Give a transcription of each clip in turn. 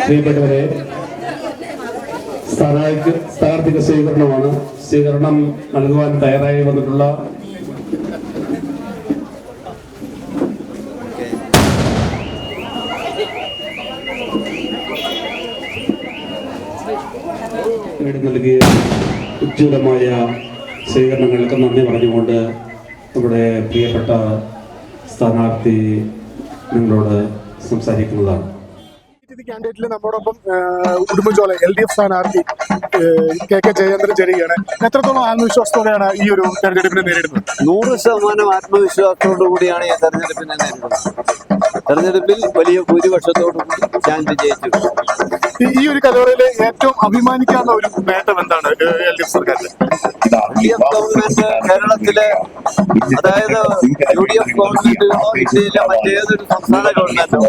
പ്രിയപ്പെട്ടവരെ, സ്ഥാനാർത്ഥിക സ്വീകരണമാണ്. സ്വീകരണം നൽകുവാൻ തയ്യാറായി വന്നിട്ടുള്ള നൽകിയ ഉജ്ജ്വലമായ സ്വീകരണങ്ങൾക്ക് നന്ദി പറഞ്ഞുകൊണ്ട് നമ്മുടെ പ്രിയപ്പെട്ട സ്ഥാനാർത്ഥി നിങ്ങളോട് സംസാരിക്കുന്നതാണ്. കാൻഡിഡേറ്റിൽ നമ്മോടൊപ്പം ഉടുമ്പൻചോല LDF സ്ഥാനാർത്ഥി KK ജയേന്ദ്രൻ ചേരുകയാണ്. എത്രത്തോളം ആത്മവിശ്വാസത്തോടെയാണ് ഈ ഒരു തെരഞ്ഞെടുപ്പിനെ നേരിടുന്നത്? 100% ആത്മവിശ്വാസത്തോടു കൂടിയാണ് ഈ തെരഞ്ഞെടുപ്പിനെ നേരിടുന്നത്. തെരഞ്ഞെടുപ്പിൽ വലിയ ഭൂരിപക്ഷത്തോടു കൂടി ഞാൻ വിജയിച്ചു. ഈ ഒരു കലോറയിലെ ഏറ്റവും അഭിമാനിക്കാവുന്ന ഒരു നേട്ടം എന്താണ് LDF സർക്കാരിന്റെ? LDF ഗവൺമെന്റ് കേരളത്തിലെ, അതായത് UDF ഗവൺമെന്റുകളോ ഇന്ത്യയിലെ മറ്റേതൊരു സംസ്ഥാന ഗവൺമെന്റോ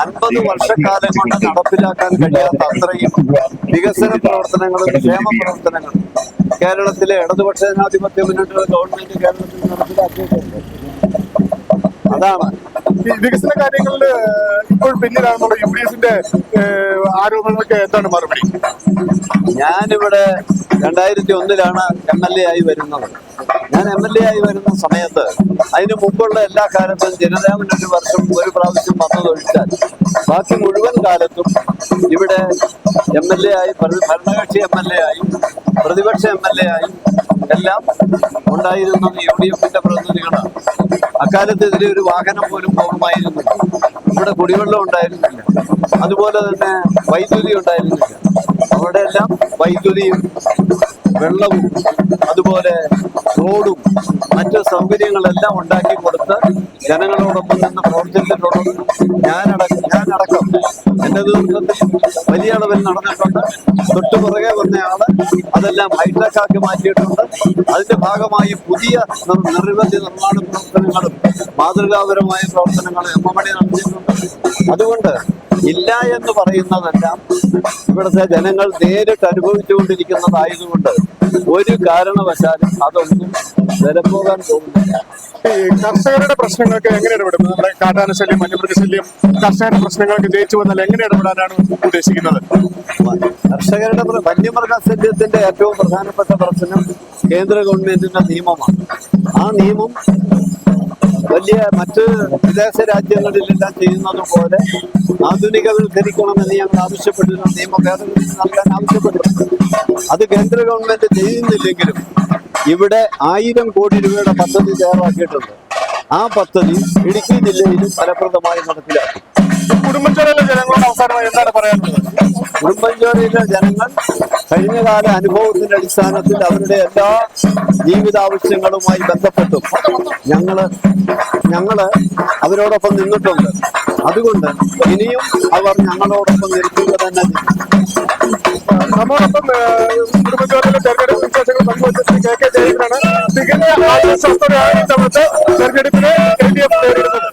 50 വർഷക്കാലം കൊണ്ട് നടപ്പിലാക്കാൻ കഴിയാത്ത അത്രയും വികസന പ്രവർത്തനങ്ങളും ക്ഷേമ പ്രവർത്തനങ്ങളും കേരളത്തിലെ ഇടതുപക്ഷ ജനാധിപത്യ മുന്നണിയുടെ ഗവൺമെന്റ് കേരളത്തിൽ നടപ്പിലാക്കിയിട്ടുണ്ട്. അതാണ് ഈ വികസന കാര്യങ്ങളിൽ ഇപ്പോൾ പിന്നിലാണെന്നുള്ള UDFന്റെ ആരോപണങ്ങൾക്ക് എന്താണ് മറുപടി? ഞാനിവിടെ 2001 MLA ആയി വരുന്നത്. ഞാൻ MLA ആയി വരുന്ന സമയത്ത് അതിന് മുമ്പുള്ള എല്ലാ കാലത്തും ജനതാ മുന്നണി വർഷം ഒരു പ്രാവശ്യം വന്നതൊഴിച്ചാൽ ബാക്കി മുഴുവൻ കാലത്തും ഇവിടെ MLA ആയി, ഭരണകക്ഷി MLA ആയി, പ്രതിപക്ഷ MLA ആയി എല്ലാം ഉണ്ടായിരുന്നത് UDFന്റെ പ്രതിനിധികളാണ്. അക്കാലത്ത് ഇതിലെ ഒരു വാഹനം പോലും പോകുമായിരുന്നു. ഇവിടെ കുടിവെള്ളം ഉണ്ടായിരുന്നില്ല, അതുപോലെ തന്നെ വൈദ്യുതി ഉണ്ടായിരുന്നില്ല. അവിടെ എല്ലാം വൈദ്യുതിയും വെള്ളവും അതുപോലെ റോഡും മറ്റു സൗകര്യങ്ങളെല്ലാം ഉണ്ടാക്കി കൊടുത്ത് ജനങ്ങളോടൊപ്പം നിന്ന് പ്രവർത്തിച്ചിട്ടുള്ളത് ഞാനടക്കം എന്റെ നേതൃത്വത്തിൽ വലിയ അളവിൽ നടന്നിട്ടുണ്ട്. തൊട്ടുപുറകെ വന്നയാള് അതെല്ലാം ഹൈടെക് ആക്കി മാറ്റിയിട്ടുണ്ട്. അതിന്റെ ഭാഗമായി പുതിയ നിരവധി നിർമ്മാണ പ്രവർത്തനങ്ങളും മാതൃകാപരമായ പ്രവർത്തനങ്ങളും MMD നടത്തിയിട്ടുണ്ട്. അതുകൊണ്ട് ഇല്ല എന്ന് പറയുന്നതെല്ലാം ഇവിടുത്തെ ജനങ്ങൾ നേരിട്ട് അനുഭവിച്ചുകൊണ്ടിരിക്കുന്നതായതുകൊണ്ട് ഒരു കാരണവശാലും അതൊന്നും വിലപ്പോകാൻ പോകുന്നില്ല. കർഷകരുടെ പ്രശ്നങ്ങൾക്ക് എങ്ങനെ ഇടപെടും? നമ്മുടെ കാട്ടാന ശല്യം, വന്യമൃഗശല്യം, കർഷകരുടെ പ്രശ്നങ്ങൾക്ക് ജയിച്ചു വന്നാൽ എങ്ങനെ ഇടപെടാനാണ് ഉദ്ദേശിക്കുന്നത്? കർഷകരുടെ വന്യമൃഗശല്യത്തിന്റെ ഏറ്റവും പ്രധാനപ്പെട്ട പ്രശ്നം കേന്ദ്ര ഗവൺമെന്റിന്റെ നിയമമാണ്. ആ നിയമം വലിയ മറ്റ് വിദേശ രാജ്യങ്ങളിലെല്ലാം ചെയ്യുന്നത് പോലെ ആധുനികവൽക്കരിക്കണമെന്ന് ഞങ്ങൾ ആവശ്യപ്പെട്ടിരുന്ന നിയമ ഭേദഗതി നൽകാൻ ആവശ്യപ്പെട്ടിട്ടുണ്ട്. അത് കേന്ദ്ര ഗവൺമെന്റ് ചെയ്യുന്നില്ലെങ്കിലും ഇവിടെ 1000 കോടി രൂപയുടെ പദ്ധതി തയ്യാറാക്കിയിട്ടുണ്ട്. ആ പദ്ധതി ഇടുക്കി ജില്ലയിലും ഫലപ്രദമായി നടപ്പിലാക്കും. ഉടുമ്പൻചോലയിലെ ജനങ്ങളോട് അവസാനമായി എന്താണ് പറയാനുള്ളത്? ഉടുമ്പൻചോലയിലെ ജനങ്ങൾ കഴിഞ്ഞകാല അനുഭവത്തിന്റെ അടിസ്ഥാനത്തിൽ അവരുടെ എല്ലാ ജീവിതാവശ്യങ്ങളുമായി ബന്ധപ്പെട്ടും ഞങ്ങള് അവരോടൊപ്പം നിന്നിട്ടുണ്ട്. അതുകൊണ്ട് ഇനിയും അവർ ഞങ്ങളോടൊപ്പം നിൽക്കുക തന്നെ. നമ്മോടൊപ്പം ഉടുമ്പൻചോലയിലെ തെരഞ്ഞെടുപ്പ് വിശേഷങ്ങൾ പങ്കുവച്ചത് KK ജയേന്ദ്രനാണ്. തികഞ്ഞ ആത്മവിശ്വാസത്തോടെയാണ് തെരഞ്ഞെടുപ്പിനെ LDF നേരിടുന്നത്.